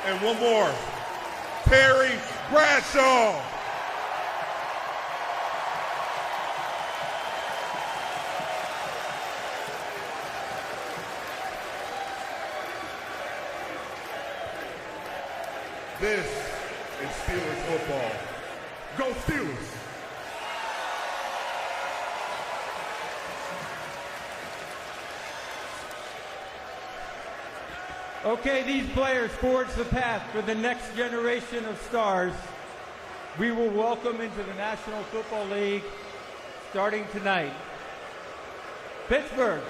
And one more, Terry Bradshaw. This is Steelers football. Go Steelers! Okay, these players forge the path for the next generation of stars we will welcome into the National Football League starting tonight. Pittsburgh,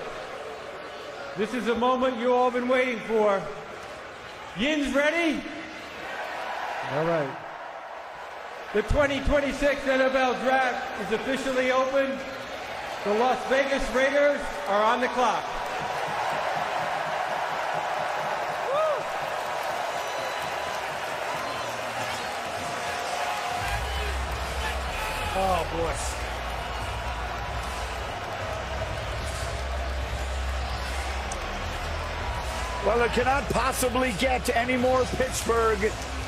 this is a moment you all been waiting for. Yins ready? All right. The 2026 NFL Draft is officially open. The Las Vegas Raiders are on the clock. Oh, boy. Well, it cannot possibly get any more Pittsburgh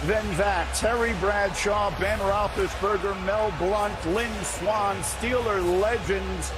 than that. Terry Bradshaw, Ben Roethlisberger, Mel Blount, Lynn Swann, Steeler legends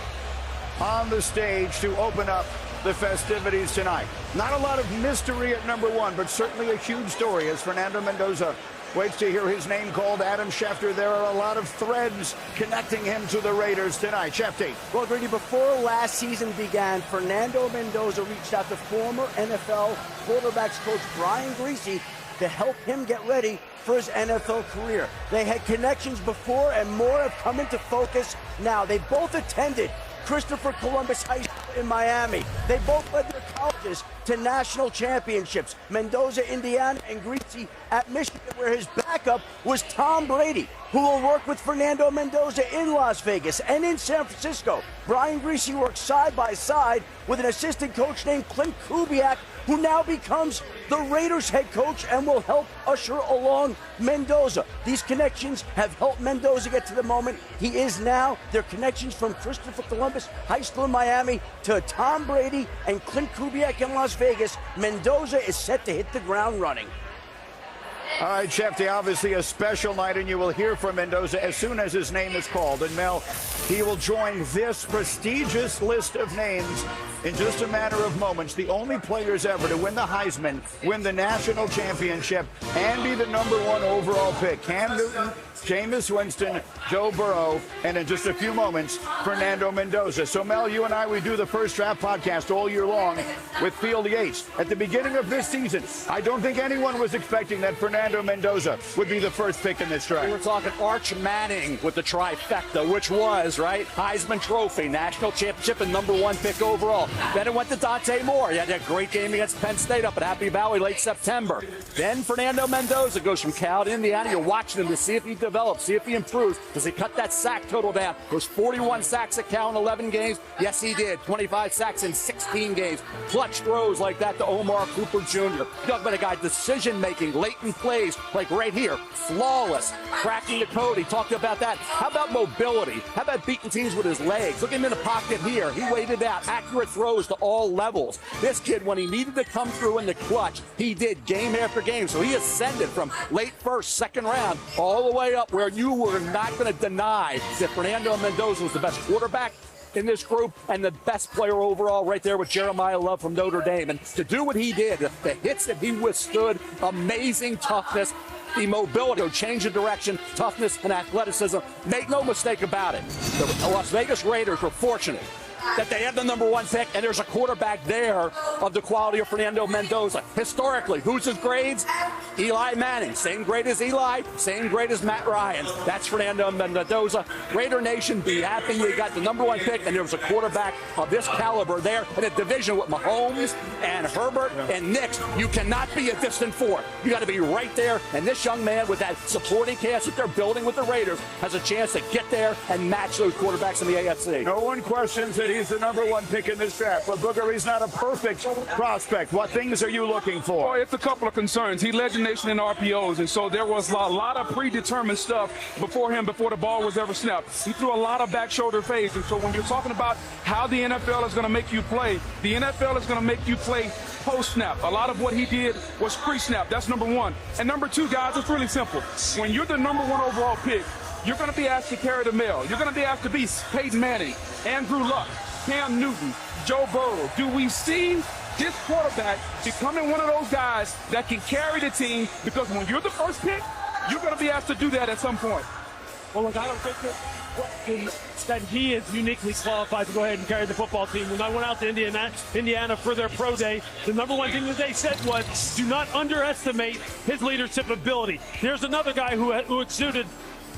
on the stage to open up the festivities tonight. Not a lot of mystery at number one, but certainly a huge story as Fernando Mendoza waits to hear his name called. Adam Schefter, there are a lot of threads connecting him to the Raiders tonight. Schefter. Well, Grady, before last season began, Fernando Mendoza reached out to former NFL quarterbacks coach Brian Griese to help him get ready for his NFL career. They had connections before, and more have come into focus now. They both attended Christopher Columbus High School in Miami. They both led their colleges to national championships. Mendoza, Indiana, and Griese at Michigan, where his backup was Tom Brady, who will work with Fernando Mendoza in Las Vegas and in San Francisco. Brian Griese works side by side with an assistant coach named Clint Kubiak, who now becomes the Raiders head coach and will help usher along Mendoza. These connections have helped Mendoza get to the moment he is now. Their connections from Christopher Columbus High School in Miami to Tom Brady and Clint Kubiak in Las Vegas. Mendoza is set to hit the ground running. All right, Schefter, obviously a special night, and you will hear from Mendoza as soon as his name is called. And Mel, he will join this prestigious list of names in just a matter of moments. The only players ever to win the Heisman, win the national championship, and be the #1 overall pick. Cam Newton, Jameis Winston, Joe Burrow, and in just a few moments, Fernando Mendoza. So, Mel, you and I, we do the First Draft podcast all year long with Field Yates. At the beginning of this season, I don't think anyone was expecting that Fernando Mendoza would be the first pick in this draft. We were talking Arch Manning with the trifecta, which was, right, Heisman Trophy, national championship, and #1 pick overall. Then it went to Dante Moore. He had that great game against Penn State up at Happy Valley late September. Then Fernando Mendoza goes from Cal to Indiana. You're watching him to see if he develops, see if he improves. Does he cut that sack total down? There's 41 sacks at Cal in 11 games. Yes, he did. 25 sacks in 16 games. Clutch throws like that to Omar Cooper Jr. You talk about a guy decision-making, late in plays, like right here. Flawless. Cracking the code. He talked about that. How about mobility? How about beating teams with his legs? Look at him in the pocket here. He waited out. Accurate throws to all levels. This kid, when he needed to come through in the clutch, he did game after game. So he ascended from late first, second round, all the way up where you were not going to deny that Fernando Mendoza was the best quarterback in this group and the best player overall right there with Jeremiah Love from Notre Dame. And to do what he did, the hits that he withstood, amazing toughness, the mobility, change of direction, toughness, and athleticism. Make no mistake about it. The Las Vegas Raiders were fortunate that they had the #1 pick, and there's a quarterback there of the quality of Fernando Mendoza. Historically, who's his grades? Eli Manning, same grade as Eli, same grade as Matt Ryan. That's Fernando Mendoza. Raider Nation, be happy you got the #1 pick, and there was a quarterback of this caliber there in a division with Mahomes and Herbert and Nix. You cannot be a distant fourth. You got to be right there, and this young man with that supporting cast that they're building with the Raiders has a chance to get there and match those quarterbacks in the AFC. No one questions that He's the #1 pick in this draft. But Booger, he's not a perfect prospect. What things are you looking for? Well, it's a couple of concerns. He led the nation in RPOs, and so there was a lot of predetermined stuff before the ball was ever snapped. He threw a lot of back shoulder fades, and so when you're talking about how the NFL is going to make you play, the NFL is going to make you play post-snap. A lot of what he did was pre-snap. That's #1. And #2, guys, it's really simple. When you're the #1 overall pick, you're going to be asked to carry the mail. You're going to be asked to be Peyton Manning, Andrew Luck, Cam Newton, Joe Burrow. Do we see this quarterback becoming one of those guys that can carry the team? Because when you're the first pick, you're going to be asked to do that at some point. Well, look, I don't think that he is uniquely qualified to go ahead and carry the football team. When I went out to Indiana for their pro day, the #1 thing that they said was, do not underestimate his leadership ability. There's another guy who exuded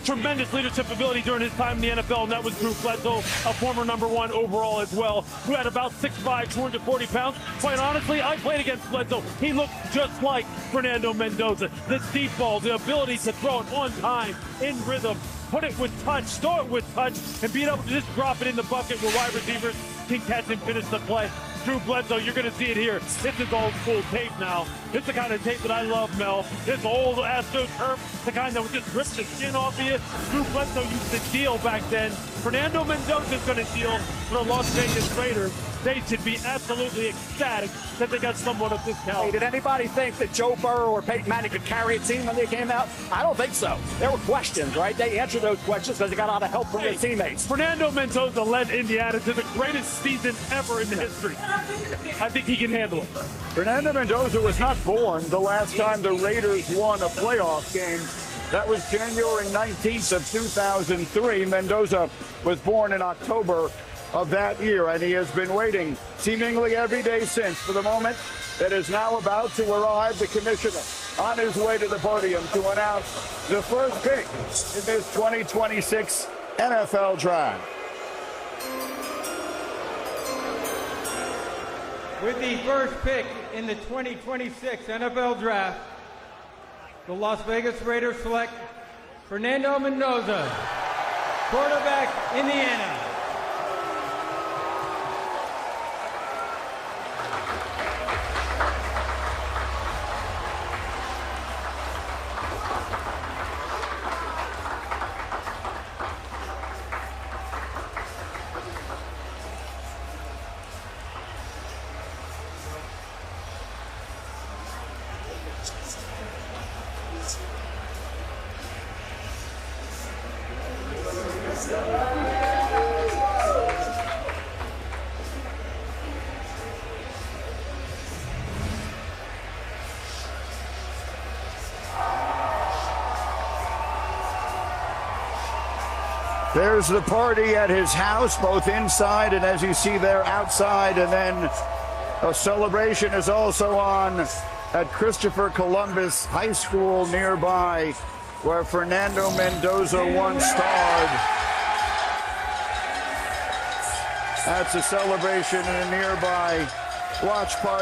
tremendous leadership ability during his time in the NFL, and that was Drew Bledsoe, a former #1 overall as well, who had about 6'5", 240 pounds. Quite honestly, I played against Bledsoe. He looked just like Fernando Mendoza. The deep ball, the ability to throw it on time, in rhythm, put it with touch, throw it with touch, and be able to just drop it in the bucket where wide receivers can catch and finish the play. Drew Bledsoe, you're going to see it here. This is old school tape now. It's the kind of tape that I love, Mel. This old AstroTurf, the kind that would just rip the skin off of you. Drew Bledsoe used to deal back then. Fernando Mendoza is going to deal for the Las Vegas Raiders. They should be absolutely ecstatic that they got someone of this caliber. Hey, did anybody think that Joe Burrow or Peyton Manning could carry a team when they came out? I don't think so. There were questions, right? They answered those questions because they got a lot of help from their teammates. Fernando Mendoza led Indiana to the greatest season ever in the history. I think he can handle it. Fernando Mendoza was not born the last time the Raiders won a playoff game. That was January 19th of 2003. Mendoza was born in October of that year, and he has been waiting seemingly every day since for the moment that is now about to arrive. The commissioner on his way to the podium to announce the first pick in this 2026 NFL draft. With the first pick in the 2026 NFL draft, the Las Vegas Raiders select Fernando Mendoza, quarterback, Indiana. There's the party at his house, both inside and, as you see there, outside. And then a celebration is also on at Christopher Columbus High School nearby, where Fernando Mendoza once starred. That's a celebration in a nearby watch party.